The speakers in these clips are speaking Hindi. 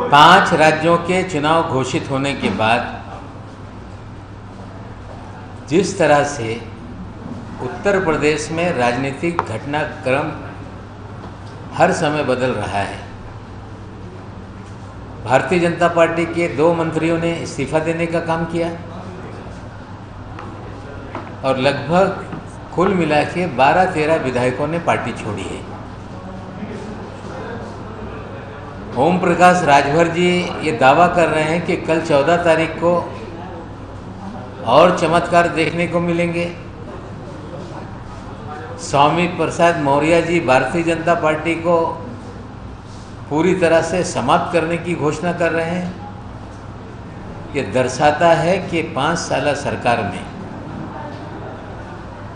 5 राज्यों के चुनाव घोषित होने के बाद जिस तरह से उत्तर प्रदेश में राजनीतिक घटनाक्रम हर समय बदल रहा है, भारतीय जनता पार्टी के 2 मंत्रियों ने इस्तीफा देने का काम किया और लगभग कुल मिला के 12-13 विधायकों ने पार्टी छोड़ी है। ओम प्रकाश राजभर जी ये दावा कर रहे हैं कि कल 14 तारीख को और चमत्कार देखने को मिलेंगे। स्वामी प्रसाद मौर्य जी भारतीय जनता पार्टी को पूरी तरह से समाप्त करने की घोषणा कर रहे हैं। ये दर्शाता है कि 5 साल सरकार में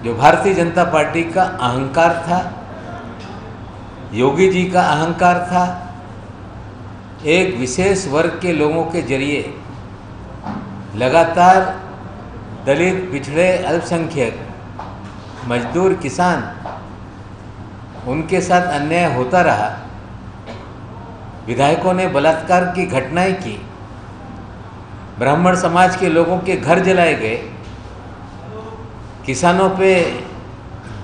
जो भारतीय जनता पार्टी का अहंकार था, योगी जी का अहंकार था, एक विशेष वर्ग के लोगों के जरिए लगातार दलित, पिछड़े, अल्पसंख्यक, मजदूर, किसान उनके साथ अन्याय होता रहा। विधायकों ने बलात्कार की घटनाएं की, ब्राह्मण समाज के लोगों के घर जलाए गए, किसानों पे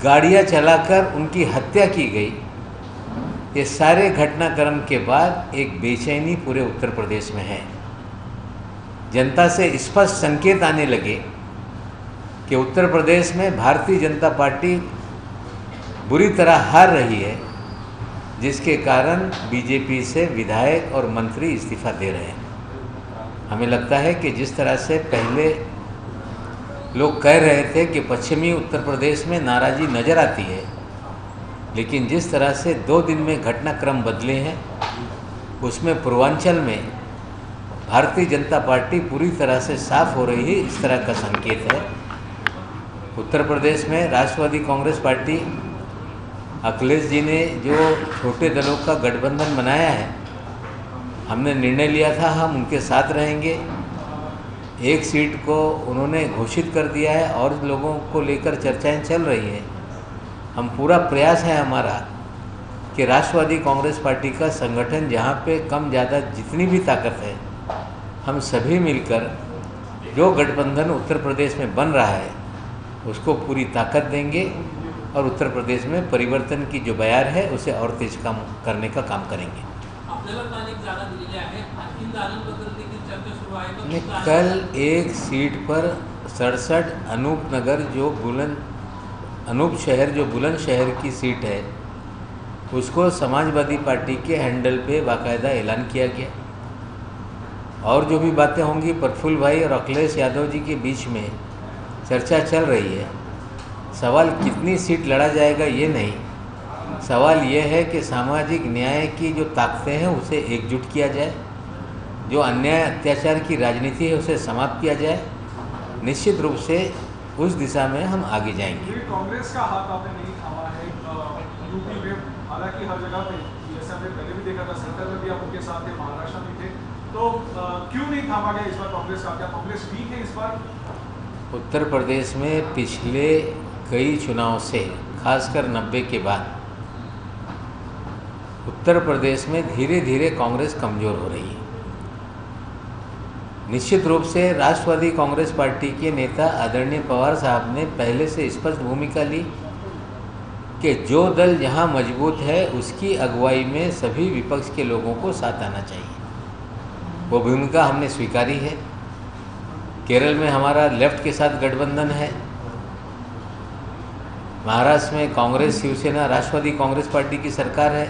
गाड़ियां चलाकर उनकी हत्या की गई। ये सारे घटनाक्रम के बाद एक बेचैनी पूरे उत्तर प्रदेश में है। जनता से स्पष्ट संकेत आने लगे कि उत्तर प्रदेश में भारतीय जनता पार्टी बुरी तरह हार रही है, जिसके कारण बीजेपी से विधायक और मंत्री इस्तीफा दे रहे हैं। हमें लगता है कि जिस तरह से पहले लोग कह रहे थे कि पश्चिमी उत्तर प्रदेश में नाराज़गी नज़र आती है, लेकिन जिस तरह से 2 दिन में घटनाक्रम बदले हैं, उसमें पूर्वांचल में भारतीय जनता पार्टी पूरी तरह से साफ हो रही है, इस तरह का संकेत है। उत्तर प्रदेश में राष्ट्रवादी कांग्रेस पार्टी, अखिलेश जी ने जो छोटे दलों का गठबंधन बनाया है, हमने निर्णय लिया था हम उनके साथ रहेंगे। एक सीट को उन्होंने घोषित कर दिया है और लोगों को लेकर चर्चाएं चल रही है। हम पूरा प्रयास है हमारा कि राष्ट्रवादी कांग्रेस पार्टी का संगठन जहाँ पे कम ज़्यादा जितनी भी ताकत है, हम सभी मिलकर जो गठबंधन उत्तर प्रदेश में बन रहा है उसको पूरी ताकत देंगे और उत्तर प्रदेश में परिवर्तन की जो बयार है उसे और तेज काम करने का काम करेंगे। कल एक सीट पर 67 अनूप शहर जो बुलंदशहर की सीट है, उसको समाजवादी पार्टी के हैंडल पे बाकायदा ऐलान किया गया। और जो भी बातें होंगी प्रफुल्ल भाई और अखिलेश यादव जी के बीच में चर्चा चल रही है। सवाल कितनी सीट लड़ा जाएगा ये नहीं, सवाल ये है कि सामाजिक न्याय की जो ताकतें हैं उसे एकजुट किया जाए, जो अन्याय अत्याचार की राजनीति है उसे समाप्त किया जाए। निश्चित रूप से उस दिशा में हम आगे जाएंगे। कांग्रेस का हाथ आपने नहीं थामा है यूपी में, हालांकि हर जगह पे जैसे हमने पहले भी देखा था, सेंटर में भी आप उनके साथ थे, महाराष्ट्र में थे, तो क्यों नहीं थामा गया इस बार कांग्रेस का? क्या कांग्रेस वीक है इस बार? उत्तर प्रदेश में पिछले कई चुनाव से, खासकर 90 के बाद उत्तर प्रदेश में धीरे धीरे कांग्रेस कमज़ोर हो रही है। निश्चित रूप से राष्ट्रवादी कांग्रेस पार्टी के नेता आदरणीय पवार साहब ने पहले से स्पष्ट भूमिका ली कि जो दल जहां मजबूत है उसकी अगुवाई में सभी विपक्ष के लोगों को साथ आना चाहिए। वो भूमिका हमने स्वीकारी है। केरल में हमारा लेफ्ट के साथ गठबंधन है, महाराष्ट्र में कांग्रेस, शिवसेना, राष्ट्रवादी कांग्रेस पार्टी की सरकार है,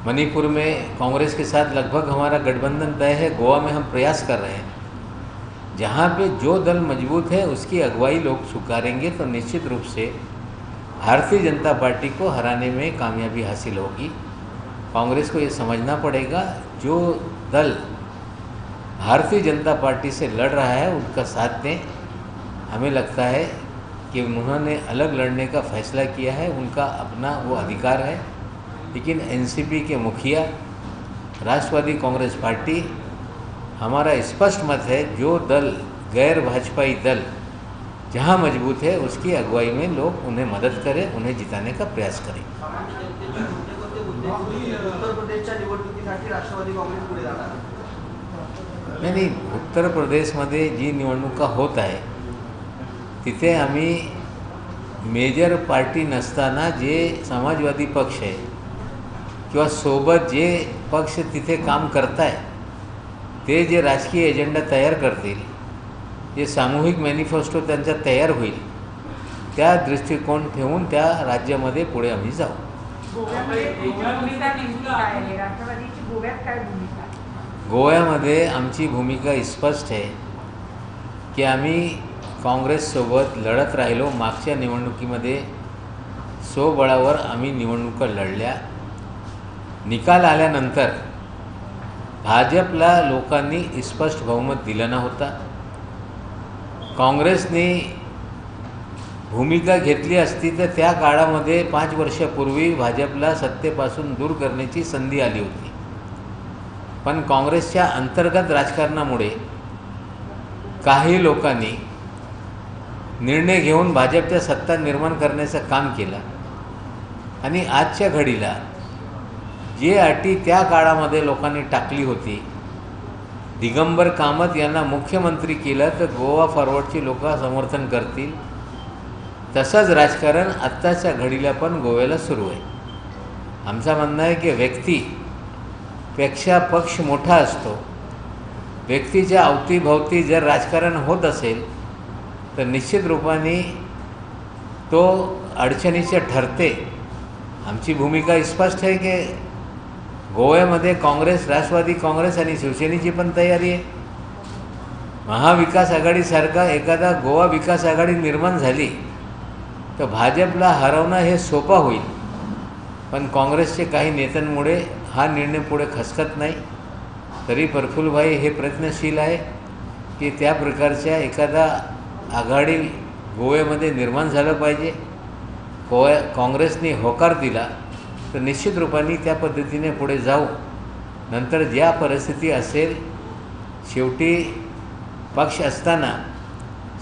मणिपुर में कांग्रेस के साथ लगभग हमारा गठबंधन तय है, गोवा में हम प्रयास कर रहे हैं। जहाँ पे जो दल मजबूत है उसकी अगुवाई लोग स्वीकारेंगे तो निश्चित रूप से भारतीय जनता पार्टी को हराने में कामयाबी हासिल होगी। कांग्रेस को ये समझना पड़ेगा जो दल भारतीय जनता पार्टी से लड़ रहा है उनका साथ दें। हमें लगता है कि उन्होंने अलग लड़ने का फैसला किया है, उनका अपना वो अधिकार है, लेकिन एनसीपी के मुखिया राष्ट्रवादी कांग्रेस पार्टी, हमारा स्पष्ट मत है जो दल गैर भाजपाई दल जहां मजबूत है उसकी अगुवाई में लोग उन्हें मदद करें, उन्हें जिताने का प्रयास करें। उत्तर प्रदेशच्या निवडणुकीसाठी राष्ट्रवादी काँग्रेस पुढे जाणार. नाही, उत्तर प्रदेशमध्ये जी निवडणुका होत आहे तिथे आम्ही मेजर पार्टी नसताना जे समाजवादी पक्ष आहे किंवा सोबत जे पक्ष तिथे काम करताय ते जे राजकीय एजेंडा तयार करतील, जे सामूहिक मॅनिफेस्टो त्यांचा तयार होईल, त्या दृष्टिकोन ठेवून त्या राज्यामध्ये पुढे आम्ही जाऊ. गोव्यामध्ये आमची भूमिका स्पष्ट आहे की आम्ही काँग्रेससोबत लढत राहिलो. मागच्या निवडणुकीमध्ये स्वबळावर आम्ही निवडणुका लढल्या. निकाल आल्यानंतर भाजपला लोकांनी स्पष्ट बहुमत दिलं नव्हता. काँग्रेसने भूमिका घेतली असती तर त्या काळामध्ये 5 वर्षापूर्वी भाजपला सत्तेपासून दूर करण्याची संधी आली होती. पण काँग्रेसच्या अंतर्गत राजकारणामुळे काही लोकांनी निर्णय घेऊन भाजपच्या सत्ता निर्माण करण्याचं काम केलं आणि आजच्या घडीला जे अटी त्या काळामध्ये लोकांनी टाकली होती, दिगंबर कामत यांना मुख्यमंत्री केलं तर गोवा फॉरवर्डची लोक समर्थन करतील, तसंच राजकारण आत्ताच्या घडीला पण गोव्याला सुरू आहे. आमचं म्हणणं आहे की व्यक्तीपेक्षा पक्ष मोठा असतो. व्यक्तीच्या अवतीभोवती जर राजकारण होत असेल तर निश्चित रूपाने तो अडचणीचे ठरते. आमची भूमिका स्पष्ट आहे की गोव्यामध्ये काँग्रेस, राष्ट्रवादी काँग्रेस आणि शिवसेनेची पण तयारी आहे. महाविकास आघाडीसारखा एखादा गोवा विकास आघाडी निर्माण झाली तर भाजपला हरवणं हे सोपं होईल. पण काँग्रेसचे काही नेत्यांमुळे हा निर्णय पुढे खचकत नाही. तरी प्रफुल्लभाई हे प्रयत्नशील आहे की त्या प्रकारच्या एखादा आघाडी गोव्यामध्ये निर्माण झालं पाहिजे. काँग्रेसने होकार दिला तर निश्चित रूपाने त्या पद्धतीने पुढे जाऊ. नंतर ज्या परिस्थिती असेल, शेवटी पक्ष असताना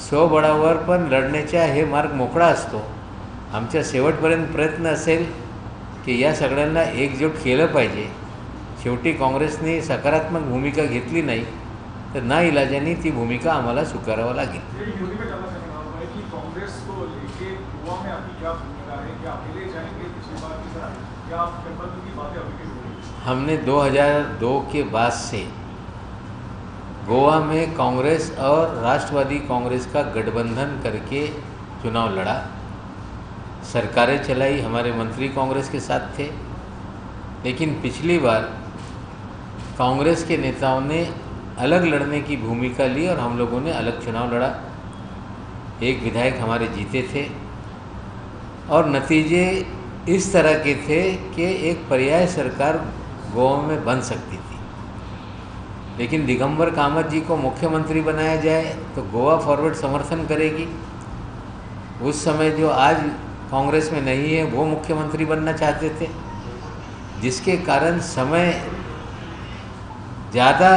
स्वबळावर पण लढण्याचा हे मार्ग मोकळा असतो. आमच्या शेवटपर्यंत प्रयत्न असेल की या सगळ्यांना एकजूट केलं पाहिजे. शेवटी काँग्रेसने सकारात्मक भूमिका घेतली नाही तर नाइलाजाने ती भूमिका आम्हाला स्वीकारावं लागेल. हमने 2002 के बाद से गोवा में कांग्रेस और राष्ट्रवादी कांग्रेस का गठबंधन करके चुनाव लड़ा. सरकारें चलाई, हमारे मंत्री कांग्रेस के साथ थे. लेकिन पिछली बार कांग्रेस के नेताओं ने अलग लड़ने की भूमिका ली और हम लोगों ने अलग चुनाव लड़ा. एक विधायक हमारे जीते थे और नतीजे इस तरह के थे कि एक पर्याय सरकार गोवा में बन सकती थी. लेकिन दिगंबर कामत जी को मुख्यमंत्री बनाया जाए तो गोवा फॉरवर्ड समर्थन करेगी. उस समय जो आज कांग्रेस में नहीं है वो मुख्यमंत्री बनना चाहते थे, जिसके कारण समय ज़्यादा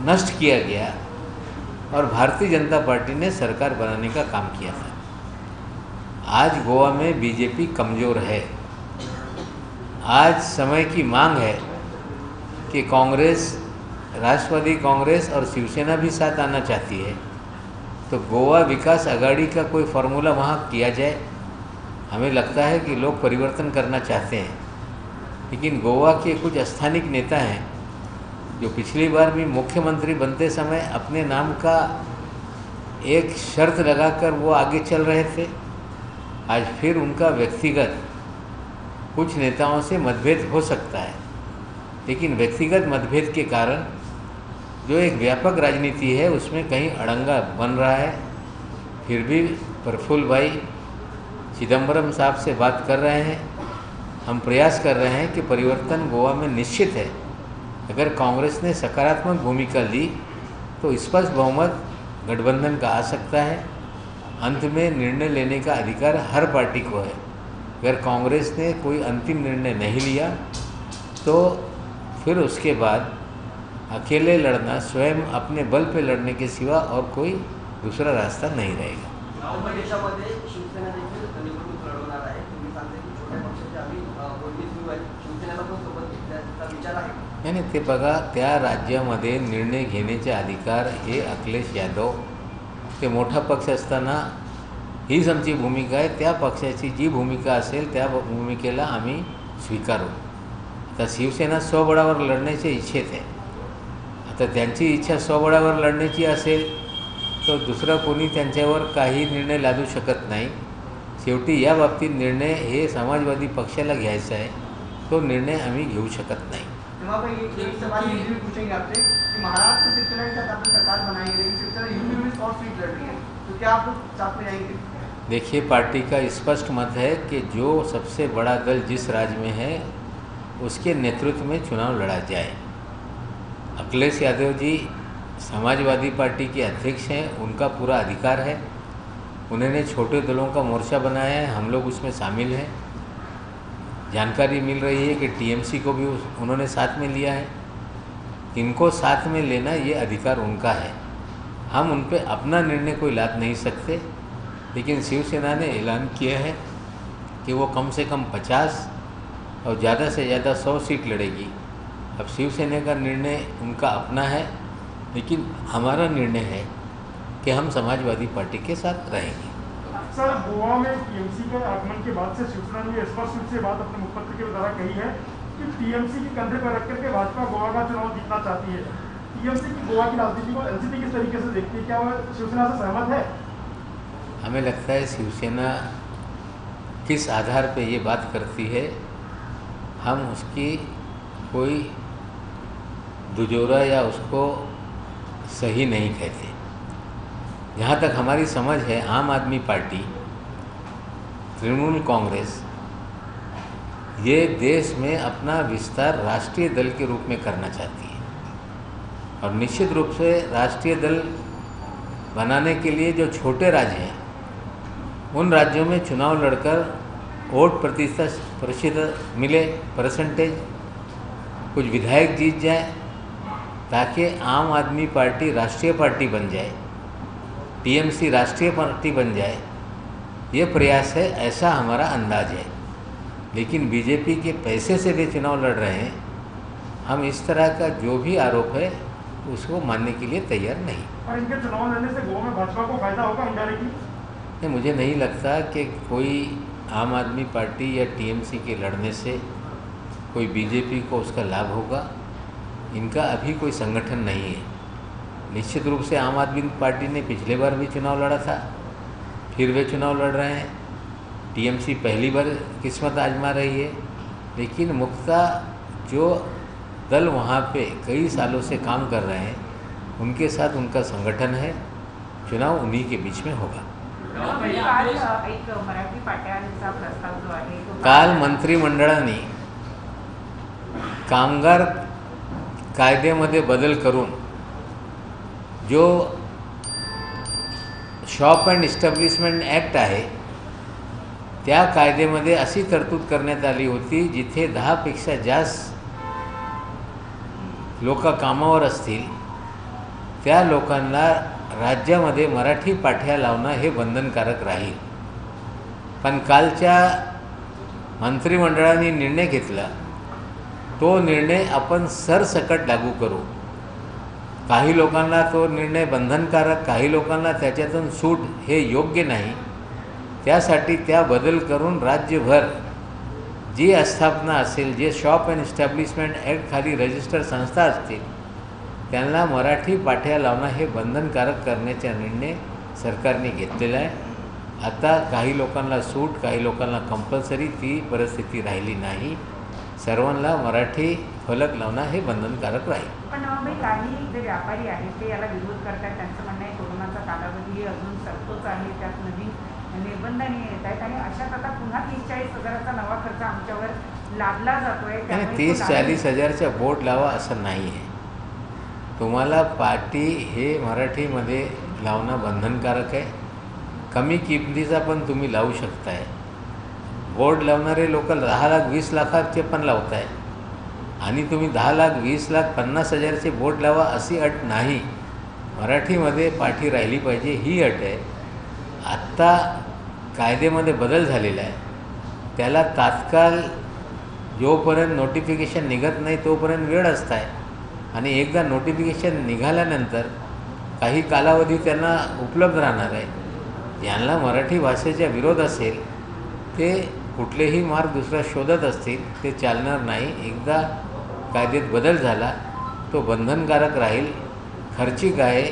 नष्ट किया गया और भारतीय जनता पार्टी ने सरकार बनाने का काम किया था. आज गोवा में बीजेपी कमज़ोर है. आज समय की मांग है कि कांग्रेस, राष्ट्रवादी कांग्रेस और शिवसेना भी साथ आना चाहती है, तो गोवा विकास आघाड़ी का कोई फार्मूला वहाँ किया जाए. हमें लगता है कि लोग परिवर्तन करना चाहते हैं, लेकिन गोवा के कुछ स्थानिक नेता हैं जो पिछली बार भी मुख्यमंत्री बनते समय अपने नाम का एक शर्त लगाकर वो आगे चल रहे थे. आज फिर उनका व्यक्तिगत कुछ नेताओं से मतभेद हो सकता है, लेकिन व्यक्तिगत मतभेद के कारण जो एक व्यापक राजनीति है उसमें कहीं अड़ंगा बन रहा है. फिर भी प्रफुल्ल भाई चिदम्बरम साहब से बात कर रहे हैं. हम प्रयास कर रहे हैं कि परिवर्तन गोवा में निश्चित है. अगर कांग्रेस ने सकारात्मक भूमिका ली तो स्पष्ट बहुमत गठबंधन का आ सकता है. अंत में निर्णय लेने का अधिकार हर पार्टी को है. अगर कांग्रेस ने कोई अंतिम निर्णय नहीं लिया तो फिर उसके बाद अकेले लड़ना, स्वयं अपने बल पे लड़ने के सिवा और कोई दूसरा रास्ता नहीं रहेगा. प्रदेशामध्ये शिवसेना देखील निवडणूक लढवणार आहे. तुम्ही सांगता की छोट्या पक्षाचे आम्ही झालेला आहे? नाही ते बघा, त्या राज्यामध्ये निर्णय घेण्याचे अधिकार हे अखिलेश यादव, ते मोठा पक्ष असताना हीच आमची भूमिका आहे. त्या पक्षाची जी भूमिका असेल त्या भूमिकेला आम्ही स्वीकारू. आता शिवसेना स्वबळावर लढण्याच्या इच्छेत आहे. आता त्यांची इच्छा स्वबळावर लढण्याची असेल तर दुसरा कोणी त्यांच्यावर काही निर्णय लादू शकत नाही. शेवटी या बाबतीत निर्णय हे समाजवादी पक्षाला घ्यायचा आहे. तो निर्णय आम्ही घेऊ शकत नहीं। जवाब एक सवाल ये भी पूछेंगे आपसे कि महाराष्ट्र शिवसेना के साथ आपने सरकार बनाई है, लेकिन शिवसेना यूपी में 100 सीट लड़ रही है, तो क्या आप लोग साथ में जाएंगे? देखिए, पार्टी का स्पष्ट मत है कि जो सबसे बड़ा दल जिस राज्य में है उसके नेतृत्व में चुनाव लड़ा जाए। अखिलेश यादव जी समाजवादी पार्टी के अध्यक्ष हैं, उनका पूरा अधिकार है। उन्होंने छोटे दलों का मोर्चा बनाया है, हम लोग उसमें शामिल हैं। जानकारी मिल रही है कि टीएमसी को भी उन्होंने साथ में लिया है। इनको साथ में लेना ये अधिकार उनका है, हम उन पर अपना निर्णय कोई लाद नहीं सकते। लेकिन शिवसेना ने ऐलान किया है कि वो कम से कम 50 और ज़्यादा से ज़्यादा 100 सीट लड़ेगी। अब शिवसेना का निर्णय उनका अपना है, लेकिन हमारा निर्णय है कि हम समाजवादी पार्टी के साथ रहेंगे। सर, गोवा में टीएमसी के आगमन के बाद से शिवसेना ने स्पष्ट रूप से बात अपने मुखपत्र के द्वारा कही है कि टीएमसी के कंधे पर रख करके भाजपा गोवा का चुनाव जीतना चाहती है। टीएमसी की गोवा की राजनीति को एनसीपी किस तरीके से देखती है, क्या वह शिवसेना से सहमत है? हमें लगता है शिवसेना किस आधार पे ये बात करती है, हम उसकी कोई दुजोरा या उसको सही नहीं कहते। जहाँ तक हमारी समझ है, आम आदमी पार्टी, तृणमूल कांग्रेस ये देश में अपना विस्तार राष्ट्रीय दल के रूप में करना चाहती है, और निश्चित रूप से राष्ट्रीय दल बनाने के लिए जो छोटे राज्य हैं उन राज्यों में चुनाव लड़कर वोट प्रतिशत मिले, परसेंटेज, कुछ विधायक जीत जाए, ताकि आम आदमी पार्टी राष्ट्रीय पार्टी बन जाए, टीएमसी राष्ट्रीय पार्टी बन जाए। ये प्रयास है, ऐसा हमारा अंदाज है। लेकिन बीजेपी के पैसे से भी चुनाव लड़ रहे हैं, हम इस तरह का जो भी आरोप है उसको मानने के लिए तैयार नहीं। और इनके चुनाव लड़ने से गोवा में भाजपा को फायदा होगा इनडायरेक्टली? नहीं, मुझे नहीं लगता कि कोई आम आदमी पार्टी या टीएमसी के लड़ने से कोई बीजेपी को उसका लाभ होगा। इनका अभी कोई संगठन नहीं है। निश्चित रूप से आम आदमी पार्टी ने पिछले बार भी चुनाव लड़ा था, फिर वे चुनाव लड़ रहे हैं। टीएमसी पहली बार किस्मत आजमा रही है। लेकिन मुख्यतः जो दल वहाँ पे कई सालों से काम कर रहे हैं, उनके साथ उनका संगठन है, चुनाव उन्हीं के बीच में होगा। एक मराठी पाट्यांचा प्रस्ताव जो आहे तो काल मंत्रिमंडळाने कामगार कायद्यामध्ये बदल करून जो शॉप अँड इस्टॅब्लिशमेंट ॲक्ट आहे त्या कायद्यामध्ये अशी तरतूद करण्यात आली होती, जिथे 10 पेक्षा जास्त लोक कामावर असतील त्या लोकांना राज्यामध्ये मराठी पाठ्या लावणं हे बंधनकारक राहील। पण कालच्या मंत्रिमंडळाने निर्णय घेतला, तो निर्णय आपण सरसकट लागू करू। काही लोकांना तो निर्णय बंधनकारक, काही लोकांना त्याच्यातून सूट हे योग्य नाही। त्यासाठी त्या बदल करून राज्यभर जी आस्थापना असेल, जे शॉप अँड इस्टॅब्लिशमेंट ॲक्ट खाली रजिस्टर संस्था असतील, त्यांना मराठी पाठ्या लावणं हे बंधनकारक करण्याचा निर्णय सरकारने घेतलेला आहे। आता काही लोकांना सूट, काही लोकांना कंपल्सरी, ती परिस्थिती राहिली नाही। सर्वांना मराठी फलक लावणं हे बंधनकारक राहील। पण काही जे व्यापारी आहेत ते याला विरोध करतात। त्यांचं म्हणणं आहे कोरोनाचा कालावधी अजून सरतोच आहे, त्यात नवीन निर्बंध येत आहेत आणि अशात आता पुन्हा 30-40 हजाराचा नवा खर्च आमच्यावर लादला जातोय। 30-40 हजारचा बोर्ड लावा असं नाही आहे। तुम्हाला पाटी हे मराठीमध्ये लावणं बंधनकारक आहे। कमी किमतीचा पण तुम्ही लावू शकताय। बोर्ड लावणारे लोक 10 लाख 20 लाखाचे पण लावत आहे, आणि तुम्ही 10 लाख 20 लाख 50 हजारचे बोर्ड लावा अशी अट नाही। मराठीमध्ये पाठी राहिली पाहिजे ही अट आहे। आत्ता कायद्यामध्ये बदल झालेला आहे, त्याला तात्काळ जोपर्यंत नोटिफिकेशन निघत नाही तोपर्यंत वेळ असताय आणि एकदा नोटिफिकेशन निघाल्यानंतर काही कालावधी त्यांना उपलब्ध राहणार आहे. यांना मराठी भाषेचा विरोध असेल ते कुठलेही मार्ग दुसरा शोधत असतील ते चालणार नाही. एकदा कायद्यात बदल झाला तो बंधनकारक राहील. खर्चिक आहे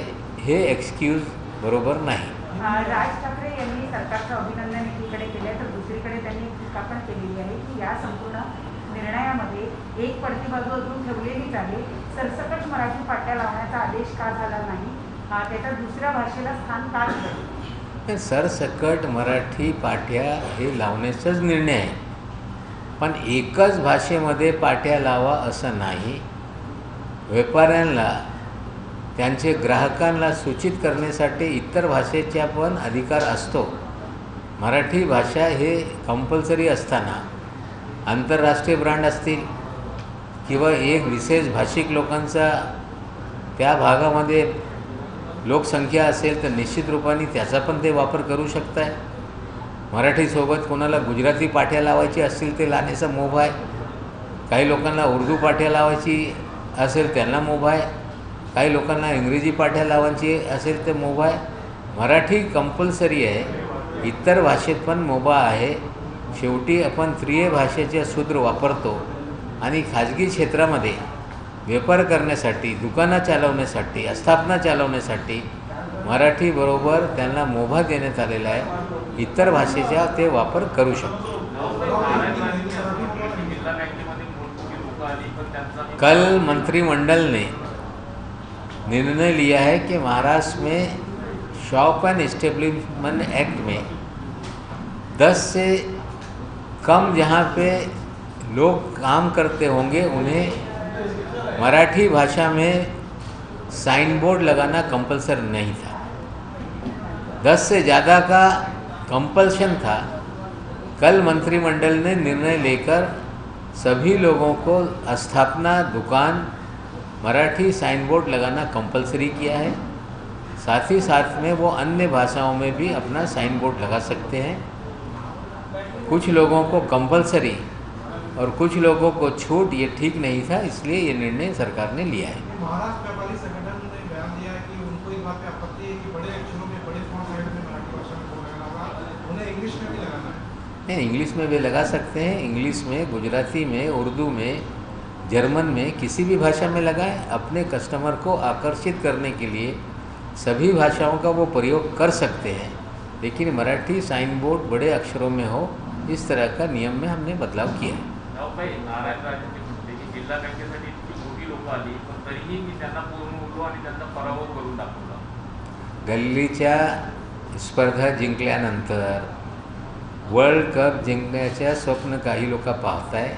हे एक्सक्यूज बरोबर नाही. राज ठाकरे यांनी सरकारचं अभिनंदन एकीकडे केलं तर दुसरीकडे त्यांनी टीका पण केलेली आहे की या संपूर्ण निर्णयामध्ये एक पडती बाजू अजून ठेवलेलीच आहे. सरसकट मराठी पाट्या लावण्याचा आदेश का झाला नाही, त्याच्या दुसऱ्या भाषेला स्थान का दिलं? सरसकट मराठी पाट्या हे लावण्याचाच निर्णय आहे, पण एकच भाषेमध्ये पाट्या लावा असं नाही. व्यापाऱ्यांना त्यांचे ग्राहकांना सूचित करण्यासाठी इतर भाषेचा पण अधिकार असतो. मराठी भाषा हे कंपल्सरी असताना आंतरराष्ट्रीय ब्रँड असतील किंवा एक विशेष भाषिक लोकांचा त्या भागामध्ये लोकसंख्या असेल तर निश्चित रूपाने त्याचा पण ते वापर करू शकताय. मराठीसोबत कोणाला गुजराती पाट्या लावायची असतील ते लावण्याचा मोभ आहे. काही लोकांना उर्दू पाट्या लावायची असेल त्यांना मोभ आहे. काही लोकांना इंग्रजी पाट्या लावायची असेल तर मोभ आहे. मराठी कंपल्सरी आहे. इतर भाषेत पण मोबा आहे. शेवटी आपण त्रिय भाषेचे सूत्र वापरतो आणि खाजगी क्षेत्रामध्ये व्यापार करण्यासाठी, दुकानं चालवण्यासाठी, आस्थापना चालवण्यासाठी मराठीबरोबर त्यांना मोभा देण्यात आलेला आहे. इतर भाषेचा ते वापर करू शकतो. कल मंत्रिमंडल ने निर्णय लिया है कि महाराष्ट्र में शॉप एंड इस्टेब्लिशमेंट एक्ट में 10 से कम जहाँ पे लोग काम करते होंगे उन्हें मराठी भाषा में साइन बोर्ड लगाना कंपलसरी नहीं था. 10 से ज़्यादा का कंपल्शन था. कल मंत्रिमंडल ने निर्णय लेकर सभी लोगों को स्थापना, दुकान, मराठी साइन बोर्ड लगाना कंपलसरी किया है. साथ ही साथ में वो अन्य भाषाओं में भी अपना साइन बोर्ड लगा सकते हैं. कुछ लोगों को कंपलसरी और कुछ लोगों को छूट, ये ठीक नहीं था, इसलिए ये निर्णय सरकार ने लिया है. महाराष्ट्र व्यापारी संगठन ने बयान दिया है कि उनको इस बात पे आपत्ति है कि बड़े अक्षरों में, बड़े फॉन्ट साइज में मराठी भाषा में बोर्ड लगाना होगा, उन्हें इंग्लिश में भी लगाना है. नहीं, इंग्लिश में भी लगा सकते हैं. इंग्लिश में, गुजराती में, उर्दू में, जर्मन में, किसी भी भाषा में लगाएं. अपने कस्टमर को आकर्षित करने के लिए सभी भाषाओं का वो प्रयोग कर सकते हैं, लेकिन मराठी साइन बोर्ड बड़े अक्षरों में हो, इस तरह का नियम में हमने बदलाव किया है. जिल्हा बँकेसाठी इतकी मोठी लोक आली पण तरीही मी त्यांना पूर्ण उरलो आणि त्यांचा पराभव करून दाखवला. गल्लीच्या स्पर्धा जिंकल्यानंतर वर्ल्ड कप जिंकण्याच्या स्वप्न काही लोक पाहत आहे.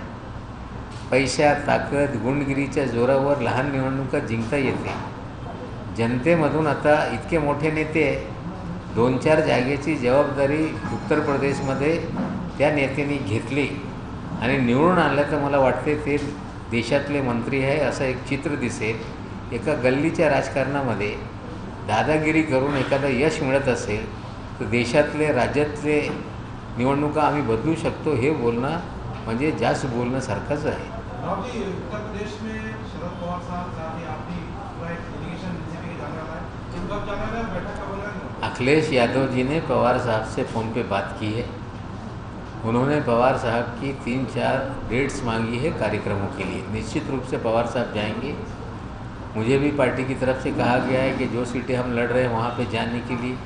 पैसा, ताकद, गुंडगिरीच्या जोरावर लहान निवडणुका जिंकता येते. जनतेमधून आता इतके मोठे नेते 2-4 जागेची जबाबदारी उत्तर प्रदेशमध्ये त्या नेत्यांनी घेतली आणि निवडून आणलं तर मला वाटते ते देशातले मंत्री आहे असं एक चित्र दिसेल. एका गल्लीच्या राजकारणामध्ये दादागिरी करून एखादा यश मिळत असेल तर देशातले, राज्यातले निवडणुका आम्ही बदलू शकतो हे बोलणं म्हणजे जास्त बोलण्यासारखंच आहे. राव जी, उत्तर प्रदेश में शरद पवार साहब साथ ही आप भी पूरा एक डेलीगेशन बीजेपी के जाने वाला है, तो कब जाने वाला है, बैठक कब होने वाली है? अखिलेश यादव जी ने पवार साहब से फ़ोन पे बात की है. उन्होंने पवार साहब की 3-4 डेट्स मांगी है कार्यक्रमों के लिए. निश्चित रूप से पवार साहब जाएंगे. मुझे भी पार्टी की तरफ से कहा गया है कि जो सीटें हम लड़ रहे हैं वहाँ पे जाने के लिए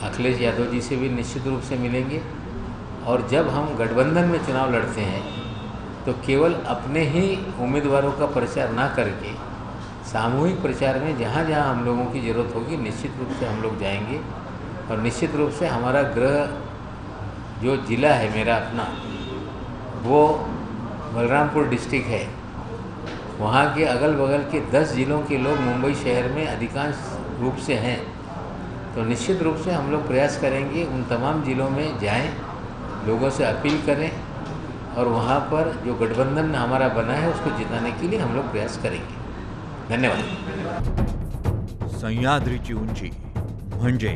अखिलेश यादव जी से भी निश्चित रूप से मिलेंगे. और जब हम गठबंधन में चुनाव लड़ते हैं तो केवल अपने ही उम्मीदवारों का प्रचार ना करके सामूहिक प्रचार में जहाँ जहाँ हम लोगों की ज़रूरत होगी निश्चित रूप से हम लोग जाएंगे. और निश्चित रूप से हमारा गृह जो ज़िला है मेरा अपना, वो बलरामपुर डिस्ट्रिक्ट है. वहाँ के अगल बगल के 10 ज़िलों के लोग मुंबई शहर में अधिकांश रूप से हैं. तो निश्चित रूप से हम लोग प्रयास करेंगे उन तमाम ज़िलों में जाएं, लोगों से अपील करें और वहाँ पर जो गठबंधन हमारा बना है उसको जिताने के लिए हम लोग प्रयास करेंगे. धन्यवाद. सह्याद्रीची उंची म्हणजे